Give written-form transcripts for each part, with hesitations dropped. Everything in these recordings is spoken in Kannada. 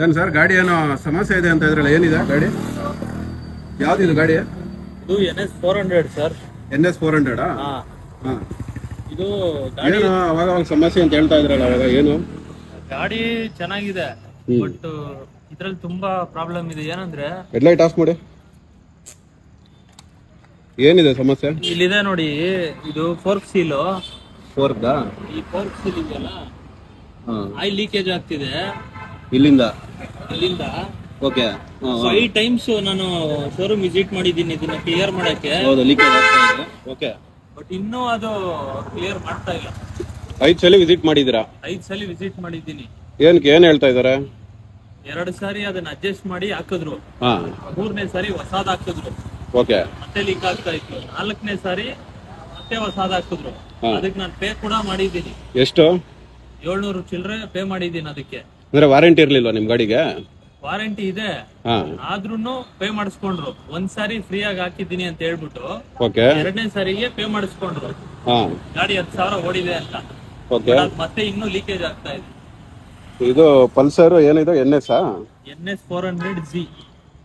ಏನು ಸರ್ ಗಾಡಿ ಏನೋ ಸಮಸ್ಯೆ ಇದೆ ಅಂತ ಇದ್ರಲ್ಲ, ಏನಿದೆ ಗಾಡಿ? ಯಾವ್ದಿದು ಗಾಡಿ? ಇದು NS 400 ಸರ್. NS 400? ಇದು ಏನು ಅವಾಗ ಸಮಸ್ಯೆ ಅಂತ ಹೇಳ್ತಾ ಇದ್ರಲ್ಲ, ಅವಾಗ ಏನು? ಗಾಡಿ ಚೆನ್ನಾಗಿದೆ, ಬಟ್ ಇದ್ರಲ್ಲಿ ತುಂಬಾ ಪ್ರಾಬ್ಲಮ್ ಇದೆ. ಏನಂದ್ರೆ ಹೆಡ್ಲೈಟ್ ಆಫ್ ಮಾಡಿ. ಏನಿದೆ ಸಮಸ್ಯೆ? ಇಲ್ಲಿದೆ ನೋಡಿ, ಇದು ಫೋರ್ಕ್ ಸೀಲು. ಫೋರ್ಕ್ದಾ? ಈ ಫೋರ್ಕ್ ಸೀಲ್ ಇದೆಯಲ್ಲ, ಆಯಿಲ್ ಲೀಕೇಜ್ ಆಗ್ತಿದೆ ಇಲ್ಲಿಂದ. ಓಕೆ. 5 ಟೈಮ್ಸ್ ನಾನು ಶೋರೂಮ್ ವಿಸಿಟ್ ಮಾಡಿದ್ದೀನಿ ಇದನ್ನ ಕ್ಲಿಯರ್ ಮಾಡಕ್ಕೆ. ಹೌದು, ಲೀಕೇಜ್ ಆಗ್ತಾ ಇದೆ. ಓಕೆ. ಬಟ್ ಇನ್ನೂ ಅದು ಕ್ಲಿಯರ್ ಮಾಡ್ತಾ ಇಲ್ಲ. 5 ಸಲ ವಿಸಿಟ್ ಮಾಡಿದಿರಾ? 5 ಸಲ ವಿಸಿಟ್ ಮಾಡಿದ್ದೀನಿ. ಏನ್ ಹೇಳ್ತಾ ಇದಾರೆ? 2 ಸಾರಿ ಅದನ್ನ ಅಡ್ಜಸ್ಟ್ ಮಾಡಿ ಹಾಕಿದ್ರು. 3ನೇ ಸಾರಿ ಹೊಸಾದ್ ಹಾಕಿದ್ರು. ಓಕೆ. ಮತ್ತೆ ಲೀಕ್ ಆಗ್ತಾ ಇತ್ತು. 4ನೇ ಸಾರಿ ಮತ್ತೆ ಹೊಸಾದ್ ಹಾಕಿದ್ರು. ಅದಕ್ಕೆ ನಾನು ಪೇ ಕೂಡ ಮಾಡಿದ್ದೀನಿ. ಎಷ್ಟು? 700 ಚಿಲ್ಲರೆ ಪೇ ಮಾಡಿದ್ದೀನಿ ಅದಕ್ಕೆ. ಅಂದ್ರೆ ವಾರಂಟಿ ಇರ್ಲಿಲ್ವಾ ನಿಮ್ ಗಾಡಿಗೆ? ವಾರಂಟಿ ಇದೆ, ಆದ್ರೂನು ಪೇ ಮಾಡಿಸ್ಕೊಂಡ್ರು. 1 ಸಾರಿ ಫ್ರೀ ಆಗಿ ಹಾಕಿದ್ದೀನಿ ಅಂತ ಹೇಳ್ಬಿಟ್ಟು 2ನೇ ಸಾರಿಗೆ ಪೇ ಮಾಡಿಸ್ಕೊಂಡ್ರು. ಗಾಡಿ 10,000 ಓಡಿದೆ ಅಂತ. ಮತ್ತೆ ಇನ್ನೂ ಲೀಕೇಜ್ ಆಗ್ತಾ ಇದೆ. ಇದು ಪಲ್ಸರ್ ಏನಿದೆ? NS NS 400Z.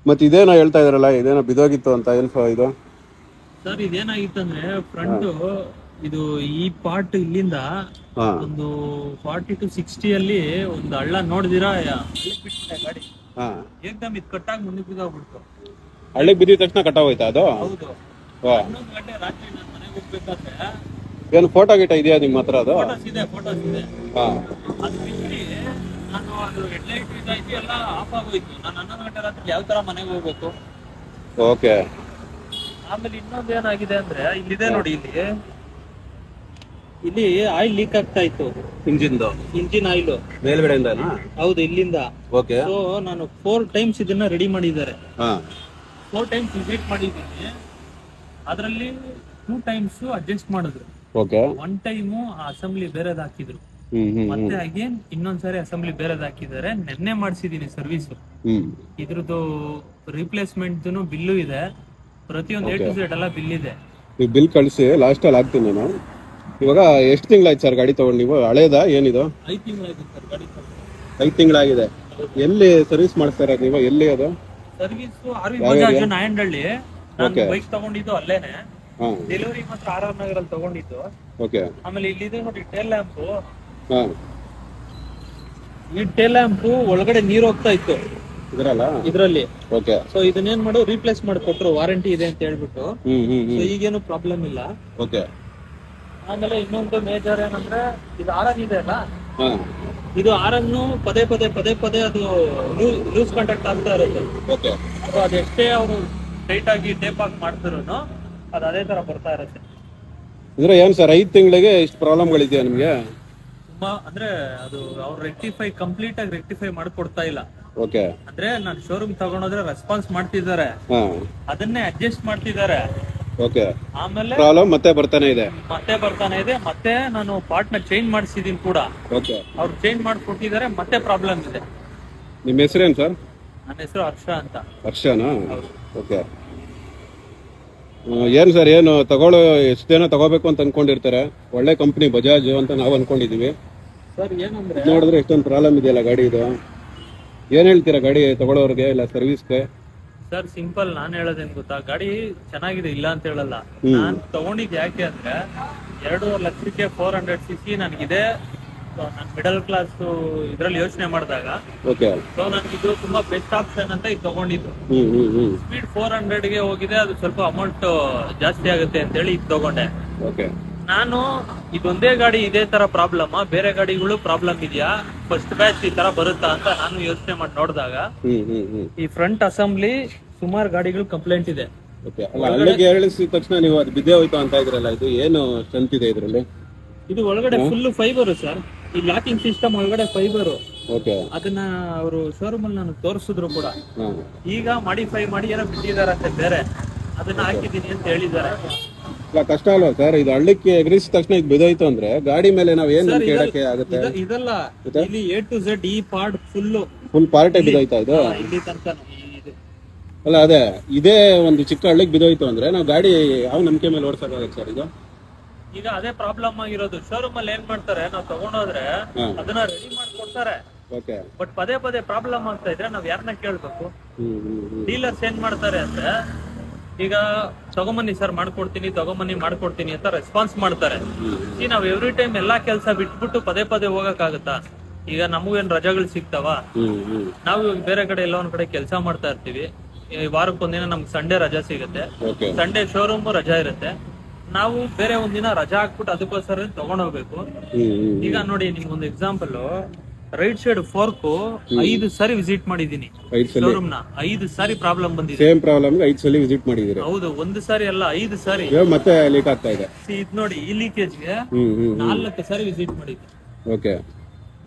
ಮತ್ತೆ ಇದೇನೋ ಹೇಳ್ತಾ ಇದ್ರಲ್ಲ, ಇದೇನೋ ಬಿದೋಗಿತ್ತು ಅಂತ, ಏನ್ ಇದು? ಸರ್ ಇದೇನಾಗಿತ್ತಂದ್ರೆ ಫ್ರಂಟ್ ಇದು ಈ ಪಾರ್ಟ್ ಇಲ್ಲಿಂದ ಒಂದು 40 to 60 ಅಲ್ಲಿ ಒಂದು ಹಳ್ಳ ನೋಡಿದಿರಾ, ಬಿಟ್ಬಿಟ್ಟೆ ಗಾಡಿ. ಏಕದಮ್ ಇದು ಕಟ್ಟಾಗಿ ಮುಂದಕ್ಕೆ ಬಿದ್ದೋಗ್ಬಿಡ್ತು. ಹಳ್ಳಿಗೆ ಬಿದ್ದಿದ ತಕ್ಷಣ ಕಟ್ಟಾಗೋಯ್ತಾ ಅದು? ಹೌದು. 11 ಗಂಟೆ ರಾತ್ರಿ ನಾನು ಮನೆಗೆ ಹೋಗ್ಬೇಕಾದ್ರೆ ಏನು ಫೋಟೋ ಗಿಟ ಇದೆಯಾ ನಿಮ್ಮ ಹತ್ರ? ಅದು ಫೋಟೋಸ್ ಇದೆ. ಅದು ಬಿಟ್ಟು ನಾನು ಅದು ಹೆಡ್ಲೈಟ್ ಇದಾಯ್ತು, ಎಲ್ಲ ಆಫ್ ಆಗೋಯ್ತು. ನಾನು 11 ಗಂಟೆ ರಾತ್ರಿ ಯಾವ ತರ ಮನೆಗೆ ಹೋಗ್ಬೇಕು? ಓಕೆ. ಆಮೇಲೆ ಇನ್ನೊಂದು ಏನಾಗಿದೆ ಅಂದ್ರೆ, ಇಲ್ಲಿದೆ ನೋಡಿ, ಇಲ್ಲಿ ಆಯಿಲ್ ಲೀಕ್ ಆಗ್ತಾ ಇತ್ತು. ಇಂಜಿನ್ ಆಯಿಲ್ ಮೇಲ್ಗಡೆಯಿಂದ? ಹೌದು, ಇಲ್ಲಿಂದ. ಓಕೆ. ಸೊ ನಾನು 4 ಟೈಮ್ಸ್ ಇದನ್ನ ರೆಡಿ ಮಾಡಿದ್ದಾರೆ. 4 ಟೈಮ್ಸ್ ವಿಸಿಟ್ ಮಾಡಿದ್ದೀನಿ. ಅದರಲ್ಲಿ 2 ಟೈಮ್ಸ್ ಅಡ್ಜಸ್ಟ್ ಮಾಡಿದ್ರು. ಓಕೆ. 1 ಟೈಮು ಅಸೆಂಬ್ಲಿ ಬೇರೆದ್ ಹಾಕಿದ್ರು. ಮತ್ತೆ ಅಗೇನ್ ಇನ್ನೊಂದ್ಸರಿ ಅಸೆಂಬ್ಲಿ ಬೇರೆದ್ ಹಾಕಿದ್ದಾರೆ. ನೆನ್ನೆ ಮಾಡಿಸಿದೀನಿ ಸರ್ವಿಸ್. ಇದ್ರದ್ದು ರಿಪ್ಲೇಸ್ಮೆಂಟ್ ಬಿಲ್ಲು ಇದೆ, ಪ್ರತಿಯೊಂದು A to Z ಎಲ್ಲ ಬಿಲ್ ಇದೆ. ಈ ಬಿಲ್ ಕಳಿಸಿ, ಲಾಸ್ಟ್ ಅಲ್ಲಿ ಹಾಕ್ತೀನಿ ನಾನು. ಇವಾಗ ಎಷ್ಟು ತಿಂಗಳಾಯ್ತು ಸರ್ ಗಾಡಿ ತಗೊಂಡು ನೀವು? ಹಳೇದಾ ಏನಿದು? 5 ತಿಂಗಳಾಗಿದೆ ಸರ್ ಗಾಡಿ. 5 ತಿಂಗಳಾಗಿದೆ. ಎಲ್ಲಿ ಸರ್ವಿಸ್ ಮಾಡ್ತಾರ ನೀವು? ಎಲ್ಲಿ ಅದು ಸರ್ವಿಸ್? ಬಜಾಜ್ ನಾಯಂಡಹಳ್ಳಿ. ನಾನು ಬೈಕ್ ತಗೊಂಡಿದ್ದು ಅಲ್ಲೇನೆ. ಡೆಲಿವರಿ ಮಾತ್ರ RR ನಗರಲ್ಲಿ ತಗೊಂಡಿದ್ದು. ಓಕೆ. ಆಮೇಲೆ ಇಲ್ಲಿದೆ ನೋಡಿ ಟೇಲ್ ಲ್ಯಾಂಪ್. ಈ ಟೇಲ್ ಲ್ಯಾಂಪ್ ಒಳಗಡೆ ನೀರು ಹೋಗ್ತಾ ಇತ್ತು ಇದ್ರಲ್ಲಿ. ಓಕೆ. ಸೊ ಇದನ್ನೇನ್ ಮಾಡು, ರೀಪ್ಲೇಸ್ ಮಾಡಿಕೊಟ್ರು, ವಾರಂಟಿ ಇದೆ ಅಂತ ಹೇಳ್ಬಿಟ್ಟು. ಸೊ ಈಗೇನು ಪ್ರಾಬ್ಲಮ್ ಇಲ್ಲ. ಓಕೆ. ಆಮೇಲೆ ಇನ್ನೊಂದು ಮೇಜರ್ ಏನಂದ್ರೆ, ಇದು ಆರನ್ ಇದೆ ಅಲ್ಲ, ಇದು ಆರನ್ ಪದೇ ಪದೇ ಅದು ಲೂಸ್ ಕಾಂಟ್ಯಾಕ್ಟ್ ಆಗ್ತಾ ಇರುತ್ತೆ. ಓಕೆ. ಸೊ ಅದೆಷ್ಟೇ ಅವರು ಟೈಟ್ ಆಗಿ ಟೇಪ್ ಆಗಿ ಮಾಡ್ತಿರೋನು ಅದು ಅದೇ ತರ ಬರ್ತಾ ಇರುತ್ತೆ. ಅಂದ್ರೆ ಏನ್ ಸರ್ 5 ತಿಂಗಳಿಗೆ ಇಷ್ಟು ಪ್ರಾಬ್ಲಮ್ಗಳಿದೆಯಾ ನಿಮ್ಗೆ? ತುಂಬಾ ಅಂದ್ರೆ ಅದು ಅವ್ರು ಕಂಪ್ಲೀಟ್ ಆಗಿ ರೆಕ್ಟಿಫೈ ಮಾಡ್ಕೊಡ್ತಾ ಇಲ್ಲ. ಓಕೆ. ಅಂದ್ರೆ ನಾನು ಶೋರೂಮ್ ತಗೊಂಡೋದ್ರೆ ರೆಸ್ಪಾನ್ಸ್ ಮಾಡ್ತಿದ್ದಾರೆ, ಅದನ್ನೇ ಅಡ್ಜಸ್ಟ್ ಮಾಡ್ತಿದ್ದಾರೆ. ಓಕೆ. ಆಮೇಲೆ ಪ್ರಾಬ್ಲಮ್ ಮತ್ತೆ ಬರ್ತಾನೆ ಇದೆ. ಮತ್ತೆ ನಾನು ಪಾರ್ಟ್ ನ ಚೇಂಜ್ ಮಾಡಿಸಿದೀನಿ ಕೂಡ. ಓಕೆ. ಅವ್ರು ಚೇಂಜ್ ಮಾಡ್ಕೊಟ್ಟಿದ್ದಾರೆ, ಮತ್ತೆ ಪ್ರಾಬ್ಲಮ್ ಇದೆ. ನಿಮ್ಮ ಹೆಸರೇನು ಸರ್? ನನ್ನ ಹೆಸರು ಹರ್ಷ ಅಂತ. ಹರ್ಷನಾ? ಓಕೆ. ಏನ್ ಸರ್, ಏನು ತಗೊಳ್ಳೋ ಎಷ್ಟು ಜನ ತಗೋಬೇಕು ಅಂತ ಅನ್ಕೊಂಡಿರ್ತಾರೆ? ಒಳ್ಳೆ ಕಂಪ್ನಿ ಬಜಾಜ್ ಅಂತ ನಾವು ಅನ್ಕೊಂಡಿದೀವಿ. ಸರ್ ಏನಂದ್ರೆ ನೋಡಿದ್ರೆ ಎಷ್ಟೊಂದು ಪ್ರಾಬ್ಲಮ್ ಇದೆಯಲ್ಲ ಗಾಡಿ ಇದು. ಏನ್ ಹೇಳ್ತೀರಾ ಗಾಡಿ ತಗೊಳ್ಳೋರ್ಗೆ ಇಲ್ಲ ಸರ್ವಿಸ್ಗೆ? ಸರ್ ಸಿಂಪಲ್, ನಾನ್ ಹೇಳೋದೇನ್ ಗೊತ್ತಾ, ಗಾಡಿ ಚೆನ್ನಾಗಿದೆ, ಇಲ್ಲ ಅಂತ ಹೇಳಲ್ಲ. ನಾನ್ ತಗೊಂಡಿದ್ ಯಾಕೆ ಅಂದ್ರೆ 2.5 ಲಕ್ಷಕ್ಕೆ 400cc ನನಗಿದೆ. ನಾನು ಮಿಡಲ್ ಕ್ಲಾಸ್ ಇದ್ರಲ್ಲಿ ಯೋಚನೆ ಮಾಡಿದಾಗ ಸೊ ನನಗಿದು ತುಂಬಾ ಬೆಸ್ಟ್ ಆಪ್ಷನ್ ಅಂತ ಇದು ತಗೊಂಡಿದ್ದು. ಸ್ಪೀಡ್ 400ಗೆ ಹೋಗಿದೆ, ಅದು ಸ್ವಲ್ಪ ಅಮೌಂಟ್ ಜಾಸ್ತಿ ಆಗುತ್ತೆ ಅಂತ ಹೇಳಿ ಇದು ತಗೊಂಡೆ. ನಾನು ಇದೊಂದೇ ಗಾಡಿ ಇದೇ ತರ ಪ್ರಾಬ್ಲಮ್, ಬೇರೆ ಗಾಡಿಗಳು ಪ್ರಾಬ್ಲಮ್ ಇದೆಯಾ, ಫಸ್ಟ್ ಬ್ಯಾಚ್ ಈ ತರ ಬರುತ್ತಾ ಅಂತ ನಾನು ಯೋಚನೆ ಮಾಡಿ ನೋಡಿದಾಗ ಈ ಫ್ರಂಟ್ ಅಸೆಂಬ್ಲಿ ಸುಮಾರು ಗಾಡಿಗಳು ಕಂಪ್ಲೇಂಟ್ ಇದೆ. ತಕ್ಷಣ ನೀವು ಅದು ಬಿದ್ದೆ ಹೋಯ್ತು ಅಂತ ಇದ್ರಲ್ಲ, ಇದು ಏನು ಸ್ಟ್ರೆಂತ್ ಇದೆ ಇದ್ರಲ್ಲಿ? ಇದು ಒಳಗಡೆ ಫುಲ್ ಫೈಬರ್ ಸರ್. ಈ ಲಾಕಿಂಗ್ ಸಿಸ್ಟಮ್ ಒಳಗಡೆ ಫೈಬರ್. ಅದನ್ನ ಅವರು ಶೋರೂಮ್ ಅಲ್ಲಿ ನಾನು ತೋರಿಸಿದ್ರು ಕೂಡ. ಈಗ ಮಾಡಿಫೈ ಮಾಡಿ ಏನೋ ಬಿಟ್ಟಿದಾರಂತೆ ಬೇರೆ, ಅದನ್ನ ಹಾಕಿದೀನಿ ಅಂತ ಹೇಳಿದ್ದಾರೆ. ಕಷ್ಟ ಅಲ್ವಾ ಸರ್ ಇದು? ಹಳ್ಳಿಕ್ಕೆ ಎಗರಿಸಿದ ತಕ್ಷಣ ಇದು ಬಿದ್ದೋಯ್ತು ಅಂದ್ರೆ ಗಾಡಿ ಮೇಲೆ ನಾವ್ ಏನ್ ಕೇಳಕ್ಕೆ ಆಗುತ್ತೆ? ಇದಲ್ಲ, ಇಲ್ಲಿ A to Z ಈ ಪಾರ್ಟ್ ಫುಲ್ ಪಾರ್ಟೇ ಬಿದ್ದೋಯ್ತಾ ಇದು? ಇಲ್ಲಿ ತನಕ ಅಲ್ಲ, ಅದೇ ಇದೇ ಒಂದು ಚಿಕ್ಕ ಹಳ್ಳಿಗೆ ಬಿದ್ದೋಯ್ತು ಅಂದ್ರೆ ನಾವು ಗಾಡಿ ಯಾವ ನಂಬಿಕೆ ಮೇಲೆ ಓಡಿಸಕ್ಕಾಗತ್ತೆ ಸರ್? ಇದು ಈಗ ಅದೇ ಪ್ರಾಬ್ಲಮ್ ಆಗಿರೋದು. ಶೋರೂಮ್ ಅಲ್ಲಿ ಏನ್ ಮಾಡ್ತಾರೆ, ನಾವು ತಗೊಂಡೋದ್ರೆ ಅದನ್ನ ರೆಡಿ ಮಾಡ್ಕೊಡ್ತಾರೆ. ಓಕೆ. ಬಟ್ ಪದೇ ಪದೇ ಪ್ರಾಬ್ಲಮ್ ಆಗ್ತಾ ಇದ್ರೆ ನಾವ್ ಯಾರನ್ನ ಕೇಳ್ಬೇಕು? ಡೀಲರ್ಸ್ ಏನ್ ಮಾಡ್ತಾರೆ ಅಂದ್ರೆ, ಈಗ ತಗೊಂಬನ್ನಿ ಸರ್ ಮಾಡ್ಕೊಡ್ತೀನಿ ಅಂತ ರೆಸ್ಪಾನ್ಸ್ ಮಾಡ್ತಾರೆ. ಈ ನಾವ್ ಎವ್ರಿ ಟೈಮ್ ಎಲ್ಲಾ ಕೆಲಸ ಬಿಟ್ಬಿಟ್ಟು ಪದೇ ಪದೇ ಹೋಗಕ್ಕಾಗತ್ತಾ? ಈಗ ನಮಗೂ ಏನ್ ರಜಾಗಳು ಸಿಗ್ತಾವ? ನಾವು ಇವಾಗ ಬೇರೆ ಕಡೆ ಎಲ್ಲ ಒಂದ್ ಕಡೆ ಕೆಲಸ ಮಾಡ್ತಾ ಇರ್ತೀವಿ. ವಾರಕ್ಕೊಂದಿನ ನಮ್ಗೆ ಸಂಡೇ ರಜಾ ಸಿಗುತ್ತೆ. ಸಂಡೇ ಶೋರೂಮ್ ರಜಾ ಇರುತ್ತೆ. ನಾವು ಬೇರೆ ಒಂದಿನ ರಜಾ ಹಾಕ್ಬಿಟ್ಟು ಅದಕ್ಕೋಸ್ಕರ ತಗೊಂಡೋಗ್ಬೇಕು. ಈಗ ನೋಡಿ ನಿಮ್ಗೊಂದು ಎಕ್ಸಾಂಪಲ್, ರೈಟ್ ಸೈಡ್ ಫೋರ್ಕ್ 5 ಸಾರಿ ವಿಸಿಟ್ ಮಾಡಿದೀನಿ ಶೋರೂಮ್ ನ. 5 ಸಾರಿ ಪ್ರಾಬ್ಲಮ್ ಬಂದಿದೆ. ಸೇಮ್ ಪ್ರಾಬ್ಲಮ್ 5 ಸಲ ವಿಸಿಟ್ ಮಾಡಿದೀರಿ? ಹೌದು, 1 ಸಾರಿ ಅಲ್ಲ 5 ಸಾರಿ. ಮತ್ತೆ ಲೀಕ್ ಆಗ್ತಾ ಇದೆ. ಇದ್ ನೋಡಿ, ಈ ಲೀಕೇಜ್ ಗೆ 4 ಸಾರಿ ವಿಸಿಟ್ ಮಾಡಿದ್ದೆ. ಓಕೆ.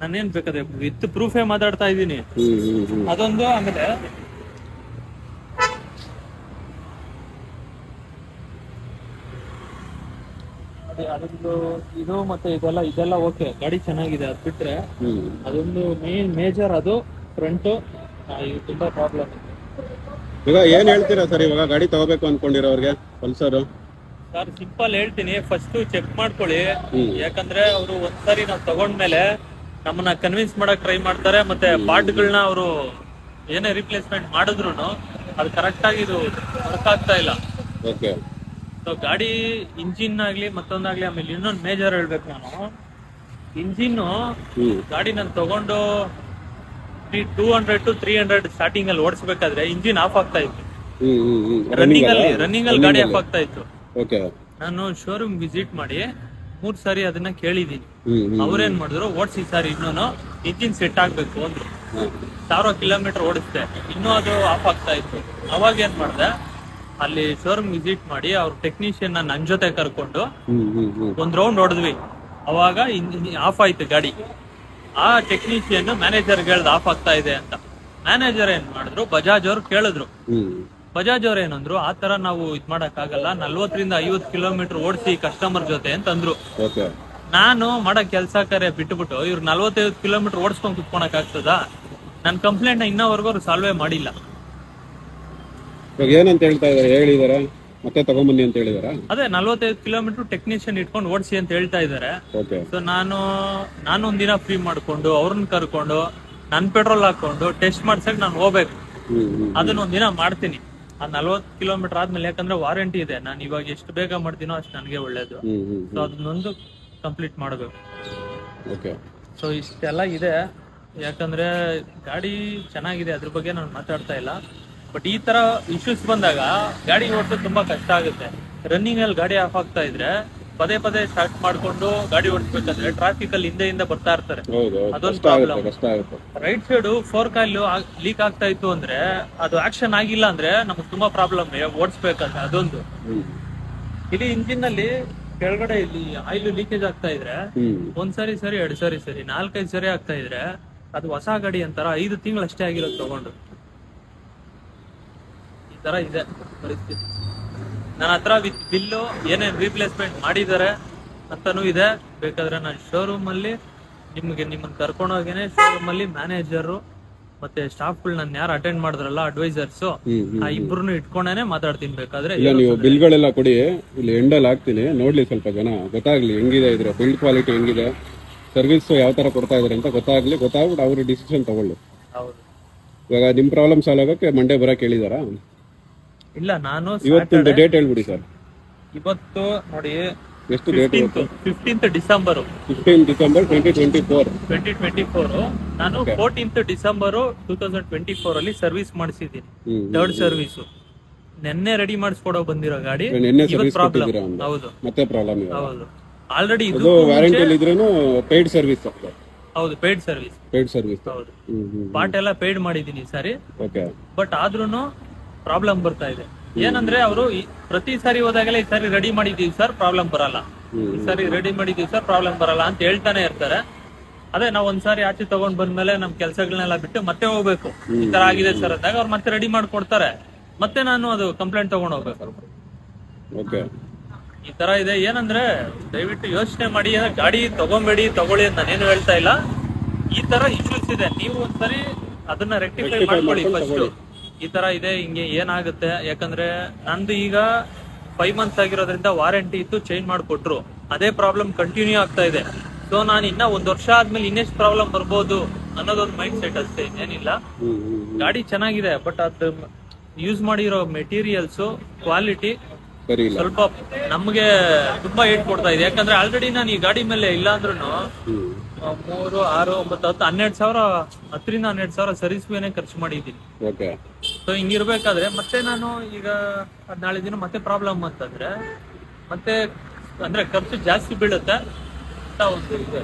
ನಾನೇನ್ ಬೇಕಾದ್ರೆ ವಿತ್ ಪ್ರೂಫೇ ಮಾತಾಡ್ತಾ ಇದ್ದೀನಿ. ಅದೊಂದು. ಆಮೇಲೆ ಅದೊಂದು ಇದು ಮತ್ತೆ ಇದೆಲ್ಲ ಓಕೆ, ಗಾಡಿ ಚೆನ್ನಾಗಿದೆ. ಅದ್ ಬಿಟ್ರೆ ಅದೊಂದು ಮೇಜರ್, ಅದು ಫ್ರಂಟ್ ತುಂಬಾ ಪ್ರಾಬ್ಲಮ್. ಈಗ ಏನ್ ಹೇಳ್ತೀರಾ ಸರ್ ಇವಾಗ ಗಾಡಿ ತಗೋಬೇಕು ಅನ್ಕೊಂಡಿರೋರ್ಗೆ ಪಲ್ಸರ್? ಸರ್ ಸಿಂಪಲ್ ಹೇಳ್ತೀನಿ, ಫಸ್ಟ್ ಚೆಕ್ ಮಾಡ್ಕೊಳ್ಳಿ. ಯಾಕಂದ್ರೆ ಅವರು ಒಂದ್ಸರಿ ನಾವು ತಗೊಂಡ್ಮೇಲೆ ನಮ್ಮನ್ನ ಕನ್ವಿನ್ಸ್ ಮಾಡಕ್ ಟ್ರೈ ಮಾಡ್ತಾರೆ. ಮತ್ತೆ ಪಾರ್ಟ್ಗಳನ್ನ ಅವರು ಏನೇ ರಿಪ್ಲೇಸ್ಮೆಂಟ್ ಮಾಡಿದ್ರು ಅದು ಕರೆಕ್ಟ್ ಆಗಿ ಇದು ವರ್ಕ್ ಆಗ್ತಾ ಇಲ್ಲ. ಓಕೆ. ಸೊ ಗಾಡಿ ಇಂಜಿನ್ ಆಗ್ಲಿ ಮತ್ತೊಂದಾಗ್ಲಿ. ಆಮೇಲೆ ಇನ್ನೊಂದು ಮೇಜರ್ ಹೇಳ್ಬೇಕು, ನಾನು ಇಂಜಿನ್ ಗಾಡಿ ನಾನು ತಗೊಂಡು 200 to 300 ಸ್ಟಾರ್ಟಿಂಗ್ ಅಲ್ಲಿ ಓಡಿಸ್ಬೇಕಾದ್ರೆ ಇಂಜಿನ್ ಆಫ್ ಆಗ್ತಾ ಇತ್ತು. ರನ್ನಿಂಗ್ ಅಲ್ಲಿ ಗಾಡಿ ಆಫ್ ಆಗ್ತಾ ಇತ್ತು. ನಾನು ಶೋರೂಮ್ ವಿಸಿಟ್ ಮಾಡಿ 3 ಸಾರಿ ಅದನ್ನ ಕೇಳಿದೀನಿ. ಅವ್ರೇನ್ ಮಾಡಿದ್ರು, ಓಡಿಸಿ ಸಾರಿ ಇನ್ನೂ ಇಂಜಿನ್ ಸೆಟ್ ಆಗ್ಬೇಕು ಅಂದ್ರು. 1000 ಕಿಲೋಮೀಟರ್ ಓಡಿಸ್ದೆ, ಇನ್ನೂ ಅದು ಆಫ್ ಆಗ್ತಾ ಇತ್ತು. ಅವಾಗ ಏನ್ ಮಾಡ್ದೆ, ಅಲ್ಲಿ ಶೋರೂಮ್ ವಿಸಿಟ್ ಮಾಡಿ ಅವ್ರ ಟೆಕ್ನಿಷಿಯನ್ ನನ್ ಜೊತೆ ಕರ್ಕೊಂಡು ಒಂದ್ ರೌಂಡ್ ಹೊಡೆದ್ವಿ. ಅವಾಗ ಆಫ್ ಆಯ್ತು ಗಾಡಿ. ಆ ಟೆಕ್ನಿಷಿಯನ್ ಮ್ಯಾನೇಜರ್ ಹೇಳ್ದ ಆಫ್ ಆಗ್ತಾ ಇದೆ ಅಂತ. ಮ್ಯಾನೇಜರ್ ಏನ್ ಮಾಡಿದ್ರು, ಬಜಾಜ್ ಅವ್ರು ಕೇಳಿದ್ರು. ಬಜಾಜ್ ಅವ್ರ ಏನಂದ್ರು, ಆ ತರ ನಾವು ಇದ್ ಮಾಡಕ್ ಆಗಲ್ಲ, 40 ರಿಂದ 50 ಕಿಲೋಮೀಟರ್ ಓಡಿಸಿ ಕಸ್ಟಮರ್ ಜೊತೆ ಅಂತಂದ್ರು. ನಾನು ಮಾಡೋ ಕೆಲ್ಸ ಕರೆ ಬಿಟ್ಬಿಟ್ಟು ಇವ್ರು 45 ಕಿಲೋಮೀಟರ್ ಓಡಿಸ್ಕೊಂಡ್ ಕುತ್ಕೊಳಕ್ ಆಗ್ತದ? ನನ್ ಕಂಪ್ಲೇಂಟ್ ನ ಇನ್ನವರೆಗೂ ಅವ್ರು ಸಾಲ್ವೇ ಮಾಡಿಲ್ಲ. ಏನಂತ ಹೇಳ್ತಾ ಇದಾರೆ? ಹೇಳಿದಾರ ಮತ್ತೆ ತಗೊಂಬನ್ನಿ ಅಂತ ಹೇಳಿದಾರ? ಅದೇ 45 ಕಿಲೋಮೀಟರ್ ಟೆಕ್ನಿಷಿಯನ್ ಇಟ್ಕೊಂಡು ಓಡಿಸಿ ಅಂತ ಹೇಳ್ತಾ ಇದಾರೆ. ಸೊ ನಾನು ಒಂದಿನ ಫ್ರೀ ಮಾಡ್ಕೊಂಡು ಅವ್ರನ್ನ ಕರ್ಕೊಂಡು ನನ್ ಪೆಟ್ರೋಲ್ ಹಾಕೊಂಡು ಟೆಸ್ಟ್ ಮಾಡ್ಸಕ್ ನಾನು ಹೋಗ್ಬೇಕು. ಅದನ್ನ ಒಂದಿನ ಮಾಡ್ತೀನಿ. ಆ 40 ಕಿಲೋಮೀಟರ್ ಆದ್ಮೇಲೆ, ಯಾಕಂದ್ರೆ ವಾರಂಟಿ ಇದೆ. ನಾನು ಇವಾಗ ಎಷ್ಟು ಬೇಗ ಮಾಡ್ತೀನೋ ಅಷ್ಟು ನನಗೆ ಒಳ್ಳೇದು. ಸೊ ಅದನ್ನೊಂದು ಕಂಪ್ಲೀಟ್ ಮಾಡಬೇಕು. ಸೊ ಇಷ್ಟೆಲ್ಲ ಇದೆ. ಯಾಕಂದ್ರೆ ಗಾಡಿ ಚೆನ್ನಾಗಿದೆ, ಅದ್ರ ಬಗ್ಗೆ ನಾನು ಮಾತಾಡ್ತಾ ಇಲ್ಲ. ಬಟ್ ಈ ತರ ಇಶ್ಯೂಸ್ ಬಂದಾಗ ಗಾಡಿ ಓಡಿಸೋದು ತುಂಬಾ ಕಷ್ಟ ಆಗುತ್ತೆ. ರನ್ನಿಂಗ್ ಅಲ್ಲಿ ಗಾಡಿ ಆಫ್ ಆಗ್ತಾ ಇದ್ರೆ ಪದೇ ಪದೇ ಸ್ಟಾರ್ಟ್ ಮಾಡ್ಕೊಂಡು ಗಾಡಿ ಓಡಿಸ್ಬೇಕಂದ್ರೆ ಟ್ರಾಫಿಕ್ ಅಲ್ಲಿ ಹಿಂದೆಯಿಂದ ಬರ್ತಾ ಇರ್ತಾರೆ. ಅದೊಂದು problem. Right side fork oil leak ಆಗ್ತಾ ಇತ್ತು ಅಂದ್ರೆ, ಅದು ಆಕ್ಷನ್ ಆಗಿಲ್ಲ ಅಂದ್ರೆ ನಮ್ಗೆ ತುಂಬಾ ಪ್ರಾಬ್ಲಮ್ ಓಡಿಸ್ಬೇಕಂದ್ರೆ. ಅದೊಂದು. ಇಲ್ಲಿ ಇಂಜಿನ್ ನಲ್ಲಿ ಕೆಳಗಡೆ ಇಲ್ಲಿ ಆಯಿಲ್ ಲೀಕೇಜ್ ಆಗ್ತಾ ಇದ್ರೆ 1 ಸಾರಿ 2 ಸಾರಿ 4-5 ಸಾರಿ ಆಗ್ತಾ ಇದ್ರೆ ಅದು ಹೊಸ ಗಾಡಿ ಅಂತಾರ 5 ತಿಂಗಳಷ್ಟೇ ಆಗಿರೋದು ತಗೊಂಡು. ಈ ತರ ಇದೆ ಪರಿಸ್ಥಿತಿ. ನನ್ನ ಹತ್ರ ವಿತ್ ಬಿಲ್ಲು ಏನೇನ್ ರೀಪ್ಲೇಸ್ಮೆಂಟ್ ಮಾಡಿದ್ದಾರೆ ಅಂತಾನೂ ಇದೆ. ಬೇಕಾದ್ರೆ ನಾನು ಶೋರೂಮ್ ಅಲ್ಲಿ ನಿಮ್ಮನ್ನ ಕರ್ಕೊಂಡೋಗೇನೆ ಶೋರೂಮ್ ಅಲ್ಲಿ ಮ್ಯಾನೇಜರ್ ಮತ್ತೆ ಸ್ಟಾಫ್ಗಳು ನಾನು ಯಾರು ಅಟೆಂಡ್ ಮಾಡಿದ್ರಲ್ಲ ಅಡ್ವೈಸರ್ಸ್, ಆ ಇಬ್ರು ಇಟ್ಕೊಂಡೇನೆ ಮಾತಾಡ್ತೀನಿ. ಬೇಕಾದ್ರೆ ನೀವು ಬಿಲ್ಗಳೆಲ್ಲ ಕೊಡಿ, ಇಲ್ಲಿ ಎಂಡಲ್ಲಿ ಹಾಕ್ತೀನಿ, ನೋಡ್ಲಿ ಸ್ವಲ್ಪ ಜನ, ಗೊತ್ತಾಗ್ಲಿ ಹೆಂಗಿದೆ ಇದ್ರ ಬಿಲ್ಡ್ ಕ್ವಾಲಿಟಿ ಹೆಂಗಿದೆ, ಸರ್ವಿಸ್ ಯಾವ ತರ ಕೊಡ್ತಾ ಇದಾರೆ ಅಂತ ಗೊತ್ತಾಗ್ಬಿಟ್ಟು ಅವ್ರು ಡಿಸಿಷನ್ ತಗೊಳ್ಳಿ. ಇವಾಗ ನಿಮ್ ಪ್ರಾಬ್ಲಮ್ ಸಾಲ್ವ್ ಆಗಕ್ಕೆ ಮಂಡೇ ಬರಕ್ ಹೇಳಿದಾರಾ? ಇಲ್ಲ, ನಾನು ಇವತ್ತಿನ ಡೇಟ್ ಹೇಳ್ಬಿಡಿ ಸರ್. ಇವತ್ತು ನೋಡಿ ಎಷ್ಟು ಡೇಟ್? 15th December 2024. ನಾನು 14th ಡಿಸೆಂಬರ್ 2024 ಅಲ್ಲಿ ಸರ್ವಿಸ್ ಮಾಡಿಸಿದ್ದೀನಿ. 3rd ಸರ್ವಿಸ್ ನೆನ್ನೆ ರೆಡಿ ಮಾಡಿಸ್ಕೊಡೋ ಬಂದಿರೋ ಗಾಡಿ. ಪ್ರಾಬ್ಲಮ್. ಹೌದು, ಮತ್ತೆ ಪ್ರಾಬ್ಲಮ್. ಹೌದು, ಆಲ್ರೆಡಿ ಇದು ವಾರಂಟಿ ಇದ್ರೇನು ಪೇಯ್ಡ್ ಸರ್ವಿಸ್. ಹೌದು, ಪೇಯ್ಡ್ ಸರ್ವಿಸ್. ಹೌದು, ಪಾರ್ಟ್ ಎಲ್ಲ ಪೇಯ್ಡ್ ಮಾಡಿದೀನಿ ಸರಿ. ಬಟ್ ಆದ್ರೂನು ಪ್ರಾಬ್ಲಮ್ ಬರ್ತಾ ಇದೆ. ಏನಂದ್ರೆ ಅವರು ಪ್ರತಿ ಸಾರಿ ಹೋದಾಗೆಲ್ಲ ಈ ಸಾರಿ ರೆಡಿ ಮಾಡಿದೀವಿ ಸರ್, ಪ್ರಾಬ್ಲಮ್ ಬರಲ್ಲ, ಈ ಸಾರಿ ರೆಡಿ ಮಾಡಿದೀವಿ ಸರ್, ಪ್ರಾಬ್ಲಮ್ ಬರಲ್ಲ ಅಂತ ಹೇಳ್ತಾನೆ ಇರ್ತಾರೆ. ಅದೇ ನಾವು ಒಂದ್ಸಾರಿ ಆಚೆ ತಗೊಂಡ್ ಬಂದ್ಮೇಲೆ ನಮ್ ಕೆಲ್ಸಗಳನ್ನೆಲ್ಲ ಬಿಟ್ಟು ಮತ್ತೆ ಹೋಗ್ಬೇಕು. ಈ ತರ ಆಗಿದೆ ಸರ್ ಅಂದಾಗ ಅವ್ರು ಮತ್ತೆ ರೆಡಿ ಮಾಡ್ಕೊಡ್ತಾರೆ. ಮತ್ತೆ ನಾನು ಅದು ಕಂಪ್ಲೇಂಟ್ ತಗೊಂಡ್ ಹೋಗ್ಬೇಕು. ಈ ತರ ಇದೆ. ಏನಂದ್ರೆ ದಯವಿಟ್ಟು ಯೋಚನೆ ಮಾಡಿ, ಗಾಡಿ ತಗೊಳ್ಳಿ ಅಂತ ನಾನೇನು ಹೇಳ್ತಾ ಇಲ್ಲ. ಈ ತರ ಇಶ್ಯೂಸ್ ಇದೆ, ನೀವು ಒಂದ್ಸರಿ ಅದನ್ನ ರೆಕ್ಟಿಫೈ ಮಾಡ್ಕೊಳ್ಳಿ ಫಸ್ಟ್. ಈ ತರ ಇದೆ, ಹಿಂಗೆ ಏನಾಗುತ್ತೆ. ಯಾಕಂದ್ರೆ ನಂದು ಈಗ 5 months ಆಗಿರೋದ್ರಿಂದ ವಾರಂಟಿ ಇತ್ತು, ಚೇಂಜ್ ಮಾಡ್ಕೊಟ್ರು. ಅದೇ ಪ್ರಾಬ್ಲಮ್ ಕಂಟಿನ್ಯೂ ಆಗ್ತಾ ಇದೆ. ಸೊ ನಾನು ಇನ್ನ 1 ವರ್ಷ ಆದ್ಮೇಲೆ ಇನ್ನೆಷ್ಟು ಪ್ರಾಬ್ಲಮ್ ಬರ್ಬೋದು ಅನ್ನೋದೊಂದು ಮೈಂಡ್ ಸೆಟ್ ಅಷ್ಟೇ, ಏನಿಲ್ಲ. ಗಾಡಿ ಚೆನ್ನಾಗಿದೆ, ಬಟ್ ಅದು ಯೂಸ್ ಮಾಡಿರೋ ಮೆಟೀರಿಯಲ್ಸ್ ಕ್ವಾಲಿಟಿ ಸರಿ ಇಲ್ಲ. ಸ್ವಲ್ಪ ನಮ್ಗೆ ತುಂಬಾ ಏಟ್ ಕೊಡ್ತಾ ಇದೆ. ಯಾಕಂದ್ರೆ ಆಲ್ರೆಡಿ ನಾನು ಈ ಗಾಡಿ ಮೇಲೆ ಇಲ್ಲ ಅಂದ್ರೂ 3, 6, 9, 10, 12 ಸಾವಿರ, 10ರಿಂದ 12 ಸಾವಿರ ಸರ್ವಿಸ್ ಬೇನೆ ಖರ್ಚು ಮಾಡಿದ್ದೀನಿ. ಓಕೆ. ಸೊ ಹಿಂಗಿರ್ಬೇಕಾದ್ರೆ ಮತ್ತೆ ನಾನು ಈಗ ನಾಳೆ ದಿನ ಮತ್ತೆ ಪ್ರಾಬ್ಲಮ್ ಅಂತಂದ್ರೆ ಮತ್ತೆ ಅಂದ್ರೆ ಖರ್ಚು ಜಾಸ್ತಿ ಬೀಳುತ್ತೆ ಅಂತ ಒಂದು ಇದೆ.